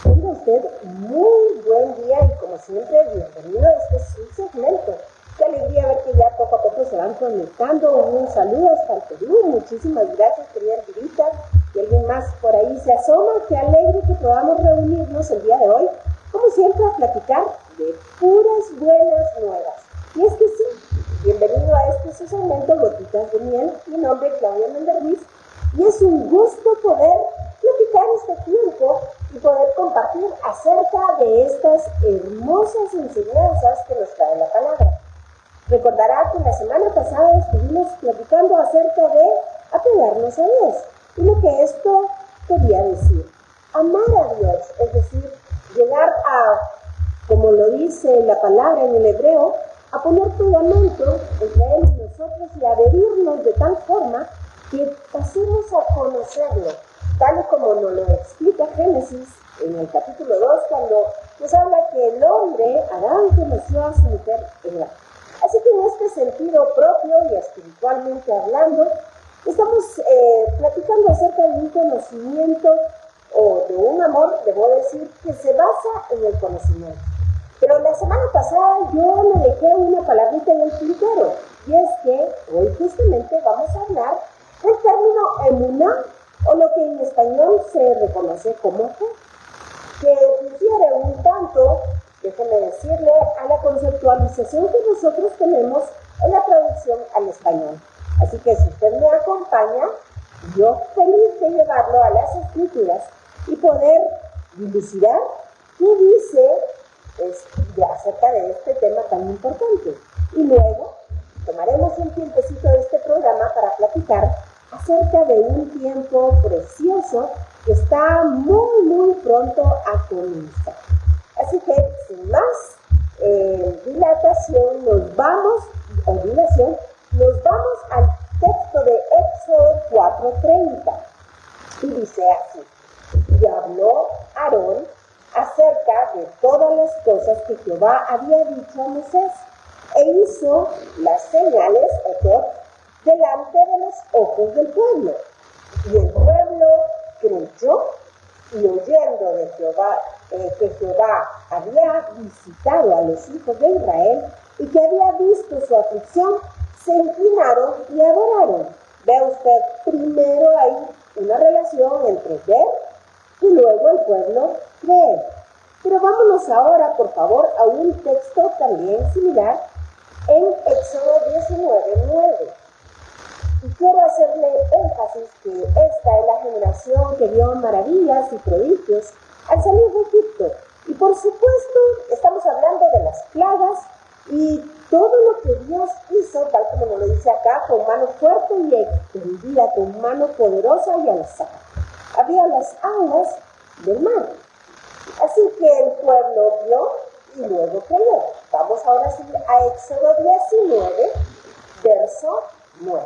Tenga usted muy buen día y como siempre, bienvenido a este su segmento. Qué alegría ver que ya poco a poco se van conectando. Un saludo hasta el Perú. Muchísimas gracias, querida Elvirita. Y alguien más por ahí se asoma. Qué alegre que podamos reunirnos el día de hoy, como siempre, a platicar de puras buenas nuevas. Y es que sí, bienvenido a este su segmento Gotitas de Miel. Mi nombre es Claudia Méndez Ruiz y es un gusto poder platicar este tiempo y poder compartir acerca de estas hermosas enseñanzas que nos trae la palabra. Recordará que la semana pasada estuvimos platicando acerca de apegarnos a Dios y lo que esto quería decir. Amar a Dios, es decir, llegar a, como lo dice la palabra en el hebreo, a poner pegamento entre Él y nosotros y adherirnos de tal forma que pasemos a conocerlo, tal y como nos lo explica Génesis en el capítulo 2, cuando nos habla que el hombre, Adán, conoció a su mujer Eva. Así que en este sentido propio y espiritualmente hablando, estamos platicando acerca de un conocimiento o de un amor, debo decir, que se basa en el conocimiento. Pero la semana pasada yo le dejé una palabrita en el tintero, y es que hoy justamente vamos a hablar del término emuná, o lo que en español se reconoce como fe, que difiere un tanto, déjeme decirle, a la conceptualización que nosotros tenemos en la traducción al español. Así que si usted me acompaña, yo feliz de llevarlo a las escrituras y poder dilucidar qué dice acerca de este tema tan importante. Y luego tomaremos un tiempecito de este programa para platicar acerca de un tiempo precioso que está muy pronto a comenzar. Así que, sin más dilatación, nos vamos al texto de Éxodo 4:30. Y dice así: y habló Aarón acerca de todas las cosas que Jehová había dicho a Moisés, e hizo las señales, delante de los ojos del pueblo. Y el pueblo creyó, y oyendo de Jehová, que Jehová había visitado a los hijos de Israel y que había visto su aflicción, se inclinaron y adoraron. Vea usted, primero hay una relación entre ver y luego el pueblo creer. Pero vámonos ahora, por favor, a un texto también similar en Éxodo 19:9. Y quiero hacerle énfasis que esta es la generación que vio maravillas y prodigios al salir de Egipto. Y por supuesto, estamos hablando de las plagas y todo lo que Dios hizo, tal como nos lo dice acá, con mano fuerte y extendida, con mano poderosa y alzada. Había las aguas del mar. Así que el pueblo vio y luego creyó. Vamos ahora sí a Éxodo 19, verso 9.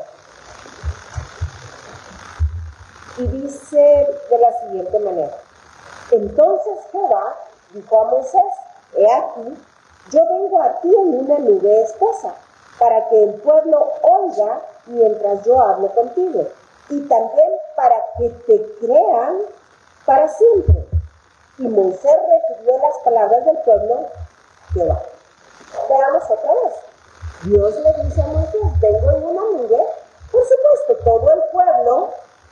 Y dice de la siguiente manera: entonces Jehová dijo a Moisés: he aquí, yo vengo a ti en una nube espesa, para que el pueblo oiga mientras yo hablo contigo, y también para que te crean para siempre. Y Moisés refirió las palabras del pueblo Jehová. Veamos otra vez. Dios le dice a Moisés: vengo en una nube. Por supuesto, todo el pueblo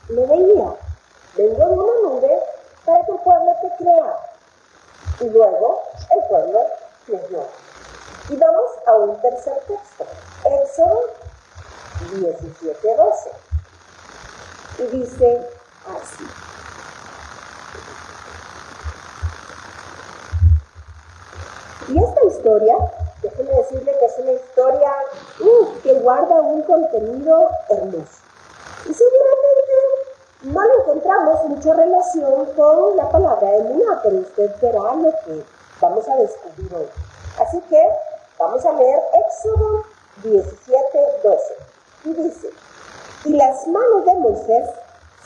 le veía. Vengo en una nube para que el pueblo te crea. Y luego el pueblo creyó. Y vamos a un tercer texto. Éxodo 17:12. Y dice así: y esta historia, déjeme decirle que es una historia que guarda un contenido hermoso. Y seguramente no le encontramos mucha relación con la palabra emuná, pero usted verá lo que vamos a descubrir hoy. Así que vamos a leer Éxodo 17:12. Y dice: y las manos de Moisés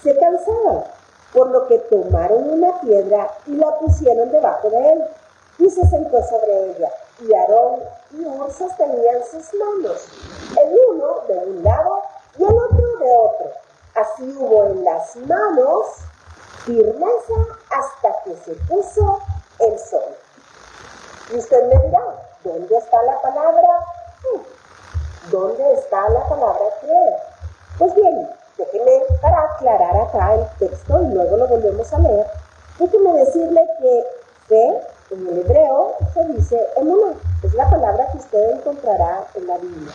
se cansaban, por lo que tomaron una piedra y la pusieron debajo de él, y se sentó sobre ella, y Aarón y Hur sostenían sus manos, el uno de un lado y el otro de otro. Así hubo en las manos firmeza hasta que se puso el sol. Y usted me dirá, ¿dónde está la palabra fe? ¿Dónde está la palabra creer? Pues bien, déjeme, para aclarar acá el texto y luego lo volvemos a leer, déjeme decirle que fe en el hebreo se dice emuná, es la palabra que usted encontrará en la Biblia.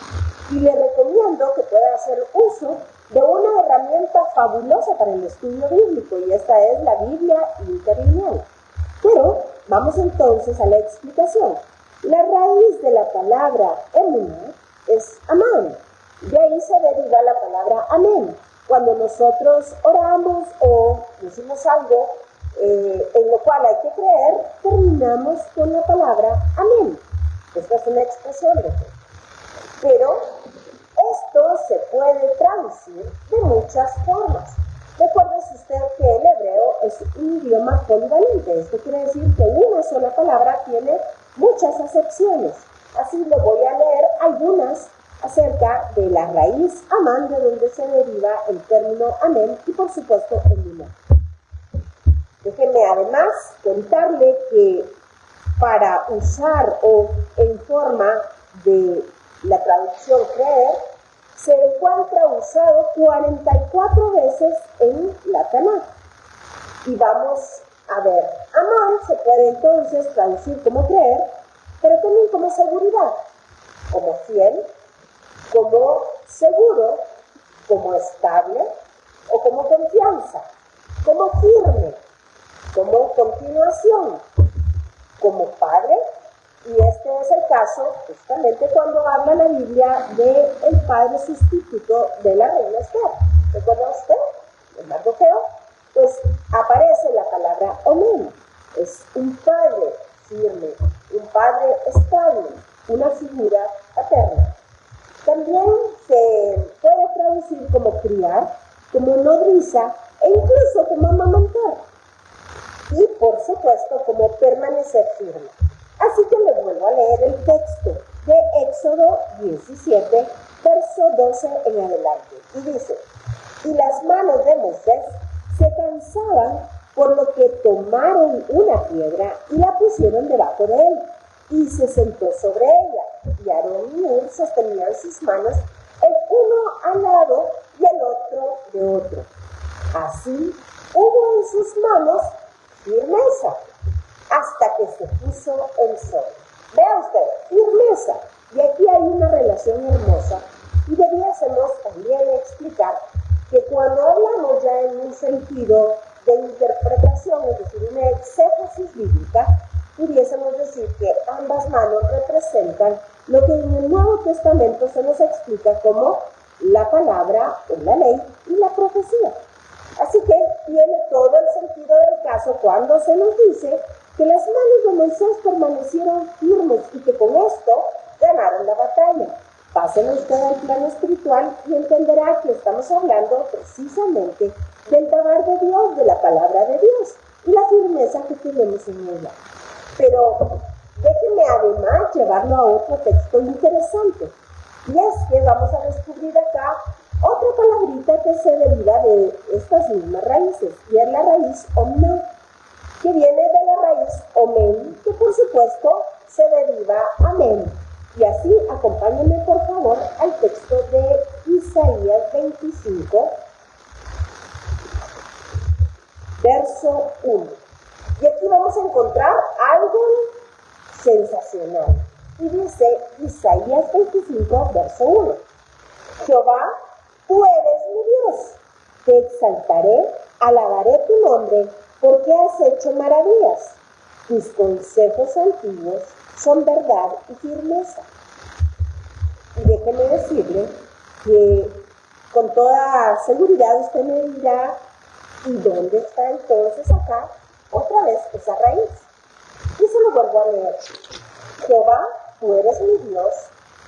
Y le recomiendo que pueda hacer uso de una herramienta fabulosa para el estudio bíblico, y esta es la Biblia interlineal. Pero vamos entonces a la explicación. La raíz de la palabra emuná es amán. De ahí se deriva la palabra amén. Cuando nosotros oramos o decimos algo en lo cual hay que creer, terminamos con la palabra amén. Esta es una expresión de fe. Pero esto se puede traducir de muchas formas. Recuérdese usted que el hebreo es un idioma polivalente. Esto quiere decir que una sola palabra tiene muchas acepciones. Así le voy a leer algunas acerca de la raíz amán, de donde se deriva el término amén, y por supuesto el emuná. Déjenme además contarle que para usar o en forma de la traducción creer, se encuentra usado 44 veces en la Tanaj. Y vamos a ver, amán se puede entonces traducir como creer, pero también como seguridad, como fiel, como seguro, como estable o como confianza, como firme, como continuación, como padre. Y este es el caso justamente cuando habla la Biblia del padre sustituto de la reina Esther. ¿Recuerda usted? En Mardoqueo, pues aparece la palabra amén. Es un padre firme, un padre estable, una figura paterna. También se puede traducir como criar, como nodriza e incluso como amamantar. Y por supuesto como permanecer firme. Así que le vuelvo a leer el texto de Éxodo 17, verso 12 en adelante. Y dice, y las manos de Moisés se cansaban, por lo que tomaron una piedra y la pusieron debajo de él, y se sentó sobre ella. Y Aarón y Hur sostenían sus manos, el uno al lado y el otro de otro. Así hubo en sus manos firmeza, hasta que se puso el sol. Vea usted, firmeza. Y aquí hay una relación hermosa, y debiésemos también explicar que cuando hablamos ya en un sentido de interpretación, es decir, una exégesis bíblica, pudiésemos decir que ambas manos representan lo que en el Nuevo Testamento se nos explica como la palabra o la ley y la profecía. Así que tiene todo el sentido del caso cuando se nos dice que las manos de Moisés permanecieron firmes y que con esto ganaron la batalla. Pásenlo usted al plano espiritual y entenderá que estamos hablando precisamente del dabar de Dios, de la palabra de Dios y la firmeza que tenemos en ella. Pero déjenme además llevarlo a otro texto interesante. Y es que vamos a descubrir acá otra palabrita que se deriva de estas mismas raíces, y es la raíz omná, que viene de la raíz omen, que por supuesto se deriva amén. Y así acompáñenme por favor al texto de Isaías 25, verso 1. Y aquí vamos a encontrar algo sensacional. Y dice Isaías 25, verso 1. Jehová, tú eres mi Dios, te exaltaré, alabaré tu nombre, porque has hecho maravillas. Tus consejos antiguos son verdad y firmeza. Y déjeme decirle que con toda seguridad usted me dirá, ¿y dónde está entonces acá otra vez esa raíz? Y se lo vuelvo a leer. Jehová, tú eres mi Dios,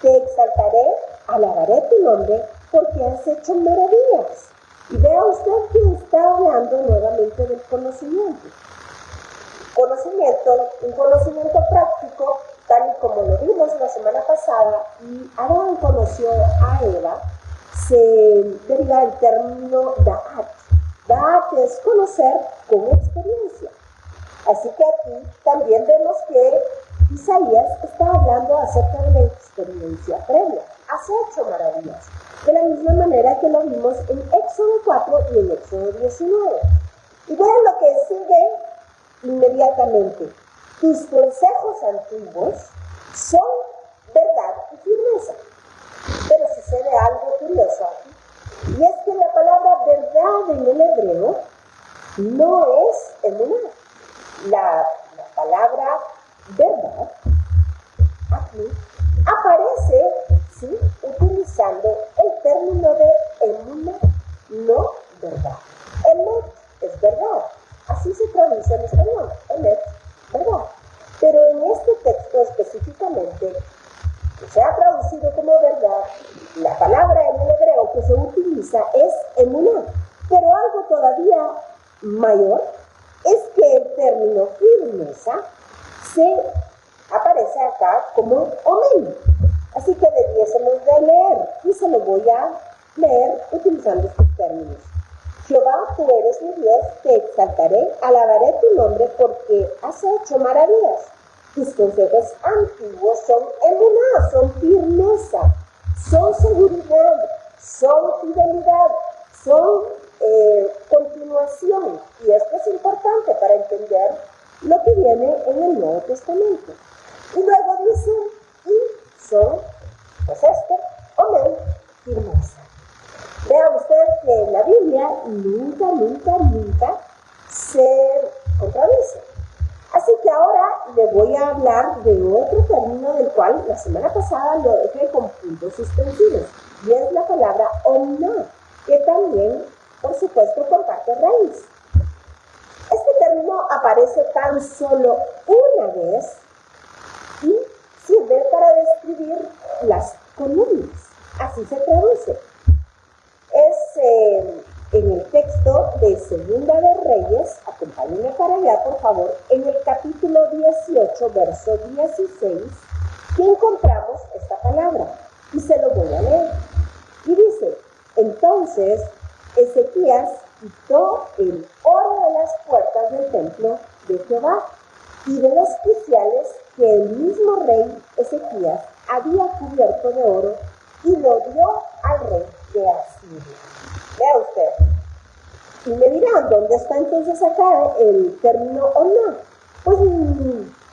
te exaltaré, alabaré tu nombre, porque has hecho maravillas. Y vea usted que está hablando nuevamente del conocimiento. Un conocimiento práctico, tal y como lo vimos la semana pasada, y Adán conoció a Eva, se deriva del término da'at. Da'at es conocer con experiencia. Así que aquí también vemos que Isaías está hablando acerca de la experiencia previa. Has hecho maravillas. De la misma manera que lo vimos en Éxodo 4 y en Éxodo 19. Y vean lo que sigue inmediatamente. Tus consejos antiguos son verdad y firmeza. Pero sucede algo curioso aquí. Y es que la palabra verdad en el hebreo no es emuná. La palabra verdad aquí aparece, ¿sí?, utilizando el término de emuná, no verdad. Emet es verdad. Así se traduce en español. Emet, verdad. Pero en este texto específicamente, que se ha traducido como verdad, la palabra en el hebreo que se utiliza es emuná. Pero algo todavía mayor es que el término firmeza se aparece acá como omen. Así que debiésemos de leer, y se lo voy a leer utilizando estos términos. Jehová, tú eres mi Dios, te exaltaré, alabaré tu nombre porque has hecho maravillas. Tus consejos antiguos son emuná, son firmeza, son seguridad, son fidelidad, son continuación. Y esto es importante para entender lo que viene en el Nuevo Testamento. Y luego dice, y son, pues omen, firmeza. Vea usted que en la Biblia nunca se contradice. Así que ahora le voy a hablar de otro término del cual la semana pasada lo dejé con puntos suspensivos, y es la palabra omná, que también, por supuesto, comparte raíz. Este término aparece tan solo una vez y sirve para describir las columnas. Así se traduce. Es en el texto de Segunda de Reyes, acompáñenme para allá por favor, en el capítulo 18, verso 16, que encontramos esta palabra, y se lo voy a leer. Y dice, entonces Ezequías quitó el oro de las puertas del templo de Jehová y de los quiciales que el mismo rey Ezequías había cubierto de oro y lo dio al rey de Asiria. Vea usted. Y me dirán, ¿dónde está entonces acá el término omná? Pues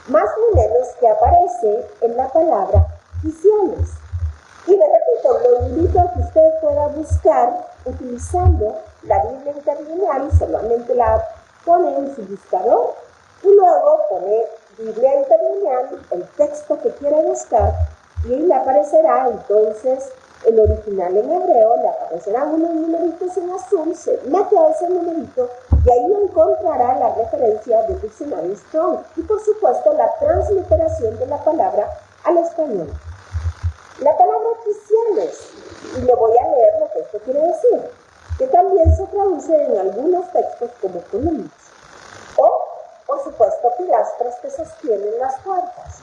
más ni menos que aparece en la palabra quiciales. Y me repito, lo invito a que usted pueda buscar utilizando la Biblia interlineal, solamente la pone en su buscador y luego pone Biblia interlineal, el texto que quiere buscar, y ahí le aparecerá entonces el original en hebreo, le aparecerán unos numeritos en azul, se mete a ese numerito y ahí encontrará la referencia del diccionario Strong y por supuesto la transliteración de la palabra al español. La palabra quiciales, y le voy a leer lo que esto quiere decir, que también se traduce en algunos textos como columnas, o por supuesto pilastras que sostienen las puertas.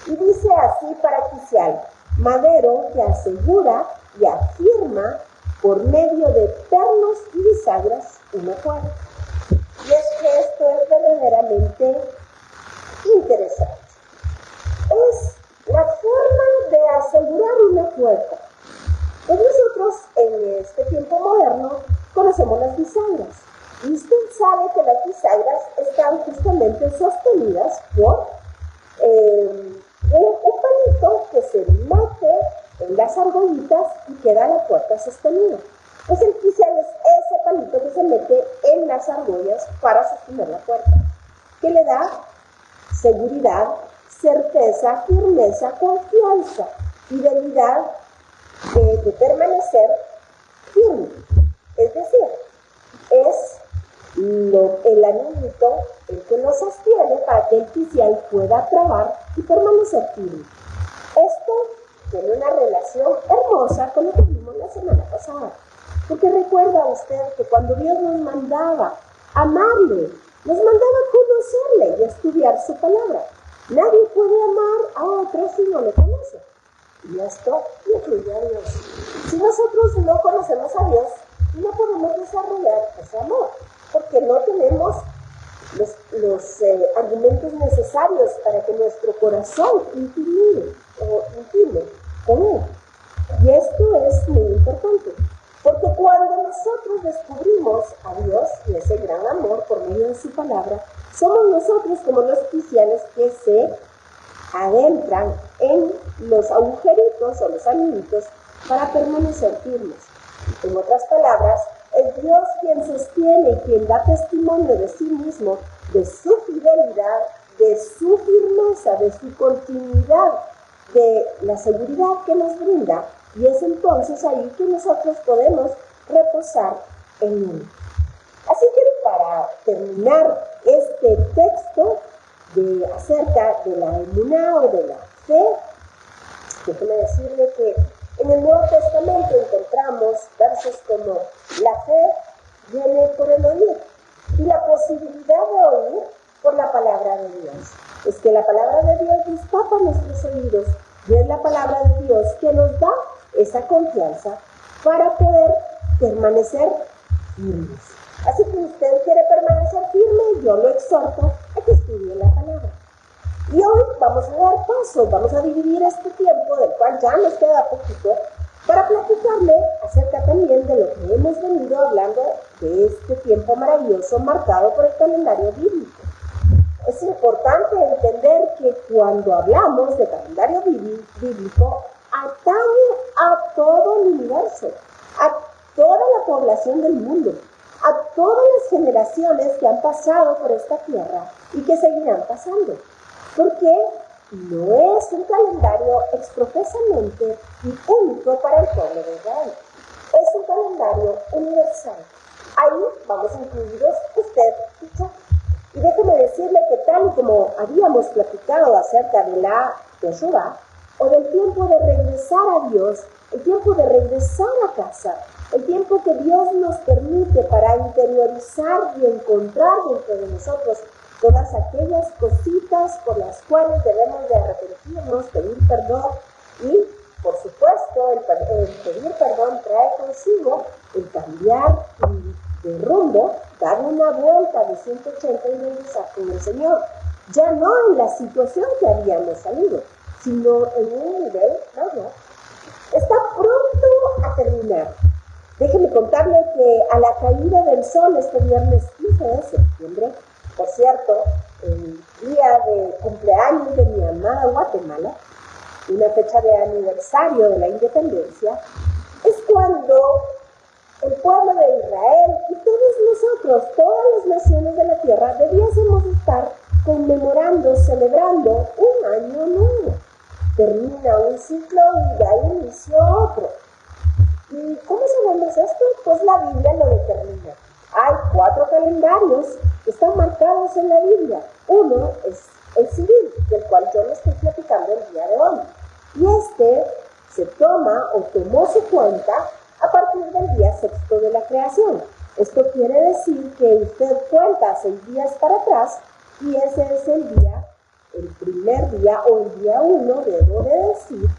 Y dice así para quicial, madero que asegura y afirma por medio de pernos y bisagras una puerta. Y es que esto es verdaderamente interesante. Es la forma de asegurar una puerta. Pues nosotros en este tiempo moderno conocemos las bisagras. Y usted sabe que las bisagras están justamente sostenidas por un palito que se mete en las argollitas y queda la puerta sostenida. Pues el quicial es ese palito que se mete en las argollas para sostener la puerta, que le da seguridad, certeza, firmeza, confianza, fidelidad de permanecer firme. Es decir, es el anillito el que lo sostiene para que el quicial pueda trabar y permanecer firme. Esto tiene una relación hermosa con lo que vimos la semana pasada. Porque recuerda usted que cuando Dios nos mandaba amarle, nos mandaba conocerle y estudiar su palabra. Nadie puede amar a otro si no le conoce. Y esto incluye a Dios. Si nosotros no conocemos a Dios, no podemos desarrollar ese amor, porque no tenemos los argumentos necesarios para que nuestro corazón intime con Él. Y esto es muy importante, porque cuando nosotros descubrimos a Dios y ese gran amor por medio de su palabra, somos nosotros como los cristianos que se adentran en los agujeritos o los anillitos para permanecer firmes. En otras palabras, es Dios quien sostiene y quien da testimonio de sí mismo, de su fidelidad, de su firmeza, de su continuidad, de la seguridad que nos brinda, y es entonces ahí que nosotros podemos reposar en Él. Así que para terminar este texto acerca de la emuná o de la fe, déjeme decirle que en el Nuevo Testamento encontramos versos como la fe viene por el oír y la posibilidad de oír por la palabra de Dios. Es que la palabra de Dios destapa nuestros oídos y es la palabra de Dios que nos da esa confianza para poder permanecer firmes. Así que usted quiere permanecer firme, yo lo exhorto a que estudie la palabra. Y hoy vamos a dar paso, vamos a dividir este tiempo, del cual ya nos queda poquito, para platicarle acerca también de lo que hemos venido hablando de este tiempo maravilloso marcado por el calendario bíblico. Es importante entender que cuando hablamos de calendario bíblico, atañe a todo el universo, a toda la población del mundo, a todas las generaciones que han pasado por esta tierra y que seguirán pasando. Porque no es un calendario exprofesamente y único para el pueblo de Israel. Es un calendario universal. Ahí vamos incluidos usted y yo. Y déjeme decirle que tal como habíamos platicado acerca de la Teshuvá, o del tiempo de regresar a Dios, el tiempo de regresar a casa, el tiempo que Dios nos permite para interiorizar y encontrar dentro de nosotros todas aquellas cositas por las cuales debemos de arrepentirnos, pedir perdón y, por supuesto, el pedir perdón trae consigo el cambiar de rumbo, dar una vuelta de 180 y regresar con el Señor. Ya no en la situación que habíamos salido, sino en un nivel mayor. Está pronto a terminar. Déjeme contarle que a la caída del sol este viernes 15 de septiembre, por cierto, el día de cumpleaños de mi amada Guatemala, una fecha de aniversario de la independencia, es cuando el pueblo de Israel y todos nosotros, todas las naciones de la tierra, debiésemos estar conmemorando, celebrando un año nuevo. Termina un ciclo y da inicio a otro. ¿Y cómo sabemos esto? Pues la Biblia lo determina. Hay 4 calendarios que están marcados en la Biblia. Uno es el civil, del cual yo le estoy platicando el día de hoy. Y este se toma o tomó su cuenta a partir del día 6 de la creación. Esto quiere decir que usted cuenta 6 días para atrás y ese es el primer día o el día 1, debo de decir,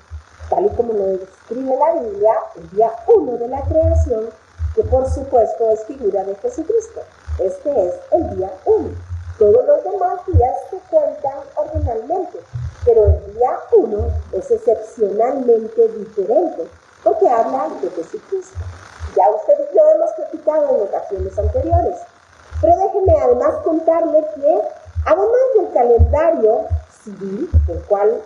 tal y como lo describe la Biblia, el día 1 de la creación, que por supuesto es figura de Jesucristo. Este es el día 1. Todos los demás días se cuentan ordinalmente, pero el día 1 es excepcionalmente diferente, porque habla de Jesucristo. Ya usted y yo hemos platicado en ocasiones anteriores, pero déjeme además contarle que, además del calendario civil, el cual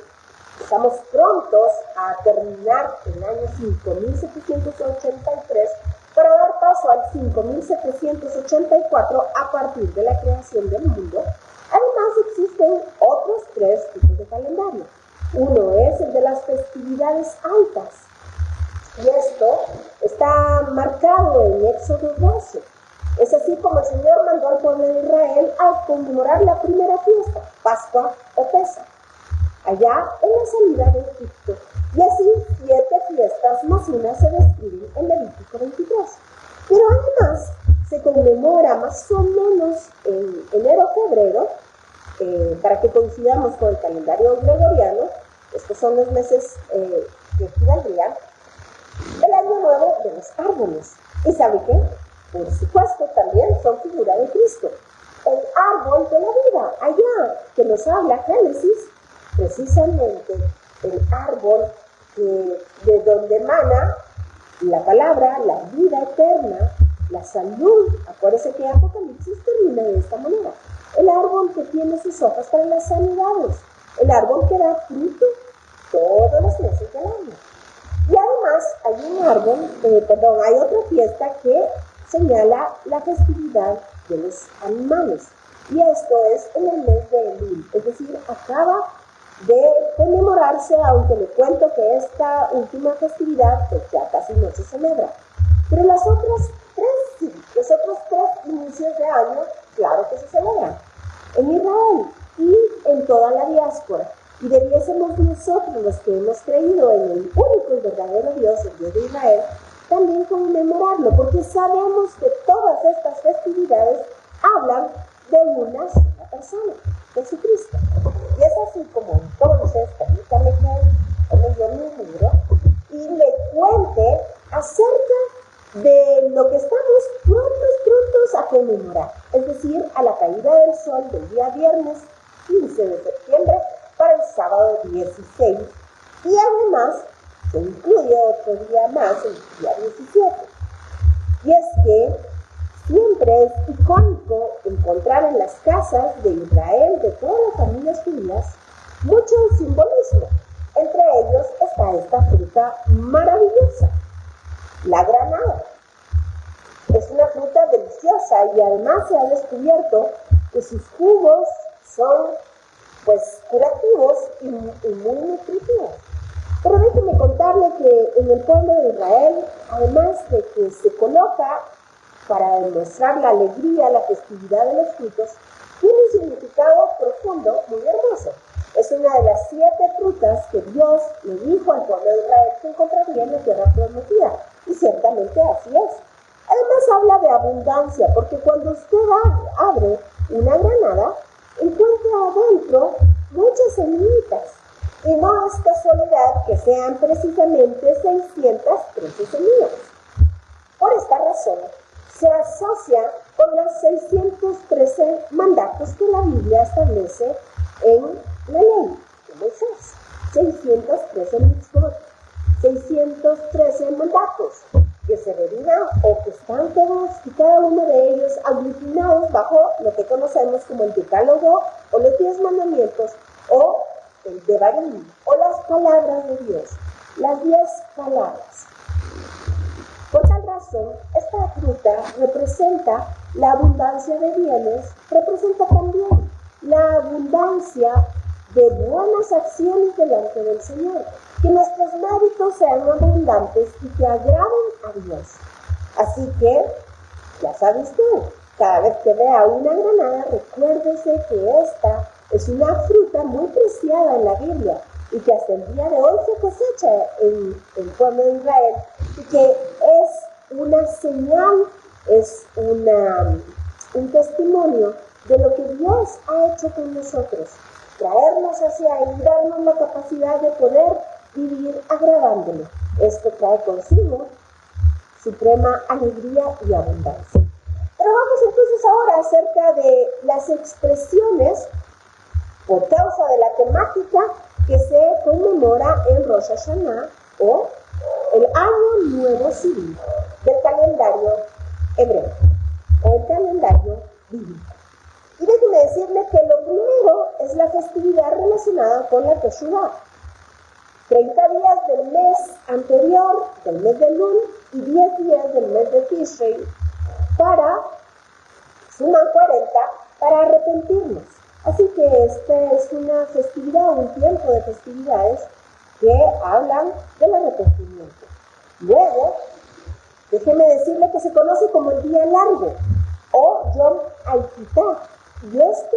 estamos prontos a terminar el año 5783 para dar paso al 5784 a partir de la creación del mundo. Además existen otros 3 tipos de calendario. Uno es el de las festividades altas, y esto está marcado en Éxodo 12. Es así como el Señor mandó al pueblo de Israel a conmemorar la primera fiesta, Pascua o Pesaj, allá en la salida de Egipto. Y así 7 fiestas más una se describen en Levítico 23. Pero además se conmemora más o menos en enero-febrero, para que coincidamos con el calendario gregoriano. Estos son los meses que equivaldrían el año nuevo de los árboles. ¿Y sabe qué? Por supuesto, también son figura de Cristo. el árbol de la vida, allá que nos habla Génesis, precisamente el árbol de donde emana la palabra, la vida eterna, la salud. Acuérdense que Apocalipsis termina de esta manera. El árbol que tiene sus hojas para las sanidades, el árbol que da fruto todos los meses del año. Y además hay un árbol, hay otra fiesta que señala la festividad de los animales. Y esto es en el mes de Elul, es decir, acaba de conmemorarse, aunque le cuento que esta última festividad pues ya casi no se celebra. Pero los otros tres inicios de año, claro que se celebran en Israel y en toda la diáspora. Y debiésemos nosotros, los que hemos creído en el único y verdadero Dios, el Dios de Israel, también conmemorarlo, porque sabemos que todas estas festividades hablan de una sola persona, Jesucristo. Y es así como entonces, permítame que me yo mi libro y le cuente acerca de lo que estamos prontos a conmemorar, es decir, a la caída del sol del día viernes 15 de septiembre para el sábado 16, y además se incluye otro día más, el día 17. Y es que siempre es icónico encontrar en las casas de Israel, de todas las familias judías, mucho simbolismo. Entre ellos está esta fruta maravillosa, la granada. Es una fruta deliciosa y además se ha descubierto que sus jugos son curativos y muy nutritivos. Pero déjenme contarle que en el pueblo de Israel, además de que se coloca para demostrar la alegría, la festividad de los frutos, tiene un significado profundo, muy hermoso. Es una de las 7 frutas que Dios le dijo al pueblo de Israel que encontraría en la tierra prometida. Y ciertamente así es. Además habla de abundancia, porque cuando usted abre una granada, encuentra adentro muchas semillitas. Y no es casualidad que sean precisamente 613 semillas. Por esta razón, se asocia con los 613 mandatos que la Biblia establece en la ley de Moisés. 613 mitzvot, 613 mandatos que se derivan o que están todos y cada uno de ellos aglutinados bajo lo que conocemos como el decálogo o los 10 mandamientos o el devarim o las palabras de Dios, las 10 palabras. Por tal razón, esta fruta representa la abundancia de bienes, representa también la abundancia de buenas acciones delante del Señor, que nuestros méritos sean abundantes y que agraden a Dios. Así que, ya sabe usted, cada vez que vea una granada, recuérdese que esta es una fruta muy preciada en la Biblia y que hasta el día de hoy se cosecha en el pueblo de Israel y que es una señal, es un testimonio de lo que Dios ha hecho con nosotros, traernos hacia Él y darnos la capacidad de poder vivir agradándole. Esto trae consigo suprema alegría y abundancia. Pero vamos entonces ahora acerca de las expresiones por causa de la temática que se conmemora en Rosh Hashanah o el Año Nuevo Civil del calendario hebreo o el calendario bíblico. Y déjeme decirle que lo primero es la festividad relacionada con la Teshuvah. 30 días del mes anterior, del mes de Elul, y 10 días del mes de Tishrei, suman 40, para arrepentirnos. Así que esta es una festividad, un tiempo de festividades que hablan del arrepentimiento. Luego, déjeme decirle que se conoce como el Día Largo, o Yom HaKippurim, y esto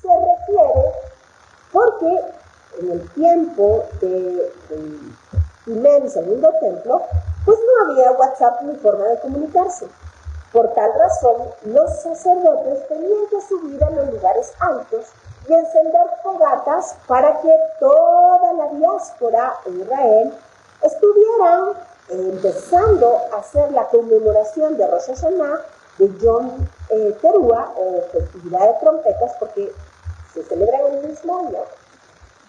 se refiere porque en el tiempo del primer y segundo templo, pues no había WhatsApp ni forma de comunicarse. Por tal razón, los sacerdotes tenían que subir a los lugares altos y encender fogatas para que toda la diáspora en Israel estuvieran empezando a hacer la conmemoración de Rosh Hashanah de Yom Teruah, o festividad de trompetas, porque se celebran el mismo día,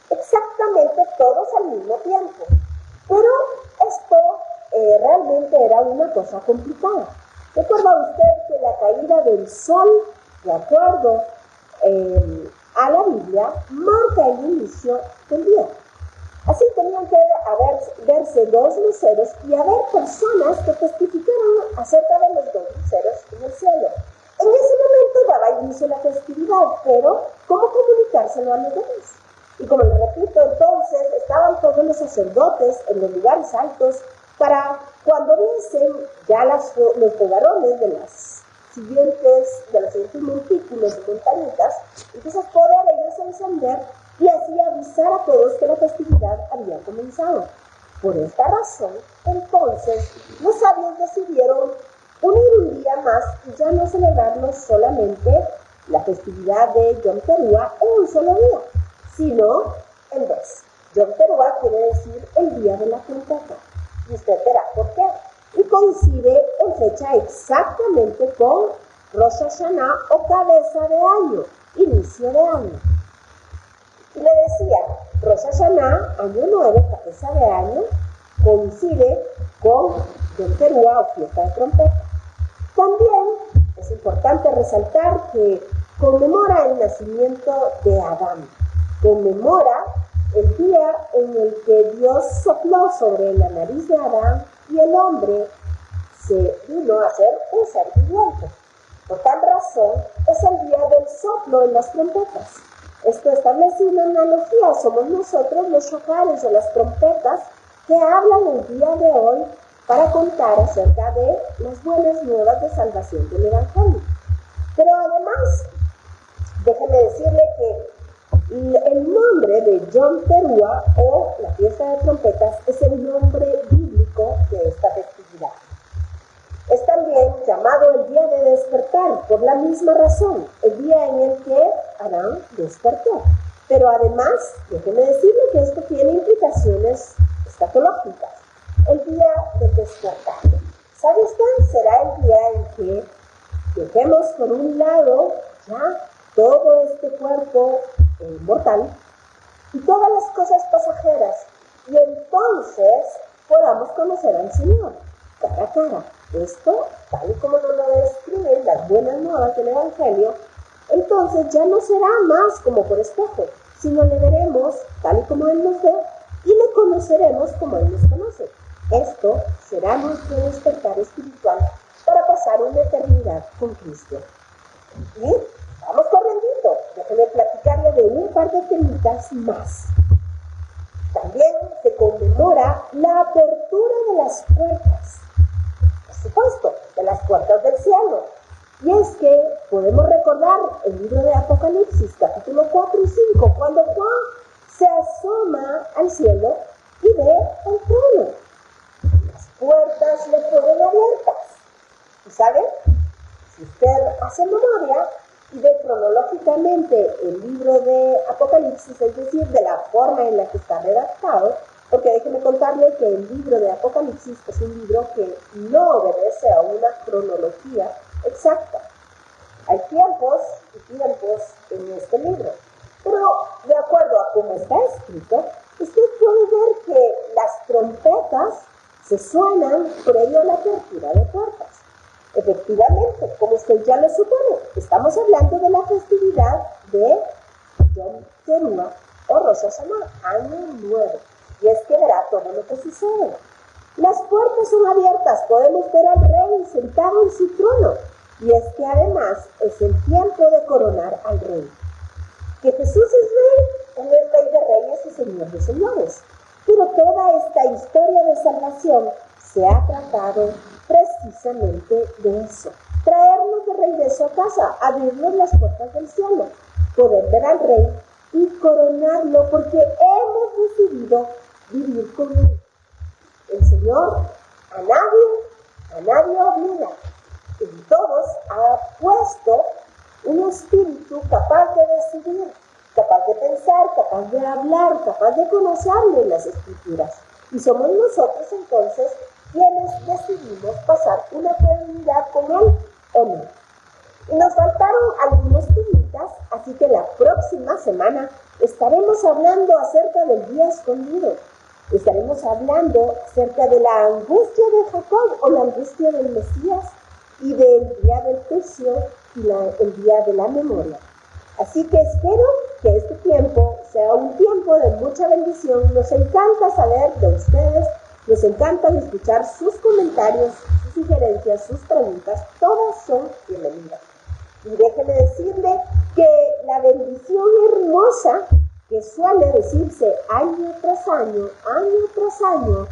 exactamente todos al mismo tiempo. Pero esto realmente era una cosa complicada. ¿Recuerda usted que la caída del sol, de acuerdo a la Biblia, marca el inicio del día? Así tenían que verse dos luceros y haber personas que testificaran acerca de los dos luceros en el cielo. En ese momento daba inicio la festividad, pero ¿cómo comunicárselo a los demás? Y como les repito, entonces estaban todos los sacerdotes en los lugares altos para cuando viesen ya los fogarones de los siguientes montículos y montañitas, entonces poder ellos encender y así avisar a todos que la festividad había comenzado. Por esta razón, entonces, los sabios decidieron unir un día más y ya no celebrarnos solamente la festividad de Yom Teruah en un solo día, sino en dos. Yom Teruah quiere decir el día de la trompeta, y usted verá por qué. Y coincide en fecha exactamente con Rosh Hashanah, o cabeza de año, inicio de año. Y le decía, Rosh Hashanah, año nuevo, cabeza de año, coincide con Yom Teruah, o fiesta de trompeta. También es importante resaltar que conmemora el nacimiento de Adán, conmemora el día en el que Dios sopló sobre la nariz de Adán y el hombre se vino a hacer un ser viviente. Por tal razón, es el día del soplo en las trompetas. Esto establece una analogía, somos nosotros los shofares o las trompetas que hablan el día de hoy para contar acerca de las buenas nuevas de salvación del Evangelio. Pero además, déjeme decirle que el nombre de Yom Teruah, o la fiesta de trompetas, es el nombre bíblico de esta festividad. Es también llamado el día de despertar, por la misma razón, el día en el que Adán despertó. Pero además, déjeme decirle que esto tiene implicaciones escatológicas. El día del despertar. ¿Sabe usted? Será el día en que dejemos por un lado ya todo este cuerpo mortal y todas las cosas pasajeras, y entonces podamos conocer al Señor cara a cara. Esto, tal y como nos lo describen las buenas nuevas del Evangelio, entonces ya no será más como por espejo, sino le veremos tal y como Él nos ve y le conoceremos como Él nos conoce. Esto será nuestro despertar espiritual para pasar una eternidad con Cristo. Y vamos corriendo, déjenme platicarle de un par de temitas más. También se conmemora la apertura de las puertas, por supuesto, de las puertas del cielo. Y es que podemos recordar el libro de Apocalipsis, capítulo 4 y 5, cuando Juan se asoma al cielo y ve el trono. Las puertas le fueron abiertas. ¿Y saben? Si usted hace memoria y ve cronológicamente el libro de Apocalipsis, es decir, de la forma en la que está redactado, porque déjeme contarle que el libro de Apocalipsis es un libro que no obedece a una cronología exacta. Hay tiempos y tiempos en este libro, pero de acuerdo a cómo está escrito, usted puede ver que las trompetas se suenan previo a la apertura de puertas. Efectivamente, como usted ya lo supone, estamos hablando de la festividad de Yom Teruah o Rosh Hashanah, año nuevo. Y es que verá todo lo que sucede. Las puertas son abiertas, podemos ver al rey sentado en su trono. Y es que además es el tiempo de coronar al rey. Que Jesús es rey, Él es rey de reyes y señor de señores. Pero toda esta historia de salvación se ha tratado precisamente de eso. Traernos de regreso a casa, abrirnos las puertas del cielo, poder ver al rey y coronarlo porque hemos decidido vivir con él. El Señor a nadie obliga. En todos ha puesto un espíritu capaz de decidir, capaz de pensar, capaz de hablar, capaz de conocerle las Escrituras. Y somos nosotros entonces quienes decidimos pasar una eternidad con Él o no. Y nos faltaron algunos temitas, así que la próxima semana estaremos hablando acerca del día escondido. Estaremos hablando acerca de la angustia de Jacob o la angustia del Mesías y del día del juicio y el día de la memoria. Así que espero que este tiempo sea un tiempo de mucha bendición. Nos encanta saber de ustedes, nos encanta escuchar sus comentarios, sus sugerencias, sus preguntas. Todas son bienvenidas. Y déjeme decirle que la bendición hermosa que suele decirse año tras año,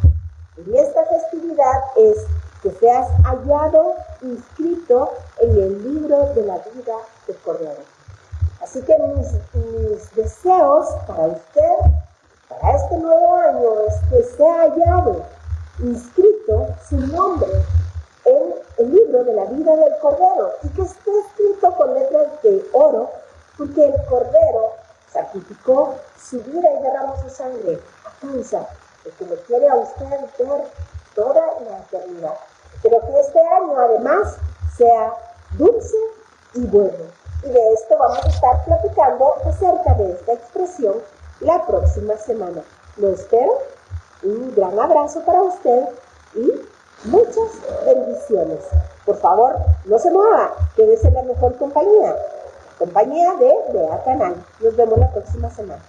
en esta festividad es que seas hallado, inscrito en el libro de la vida del Cordero. Así que mis deseos para usted, para este nuevo año, es que sea hallado, inscrito su nombre en el libro de la vida del Cordero y que esté escrito con letras de oro, porque el Cordero sacrificó su vida y derramó su sangre a causa de que le quiere a usted ver toda la eternidad. Pero que este año además sea dulce y bueno. Y de esto vamos a estar platicando acerca de esta expresión la próxima semana. Lo espero. Un gran abrazo para usted y muchas bendiciones. Por favor, no se mueva, quédese en la mejor compañía de Bea Canal. Nos vemos la próxima semana.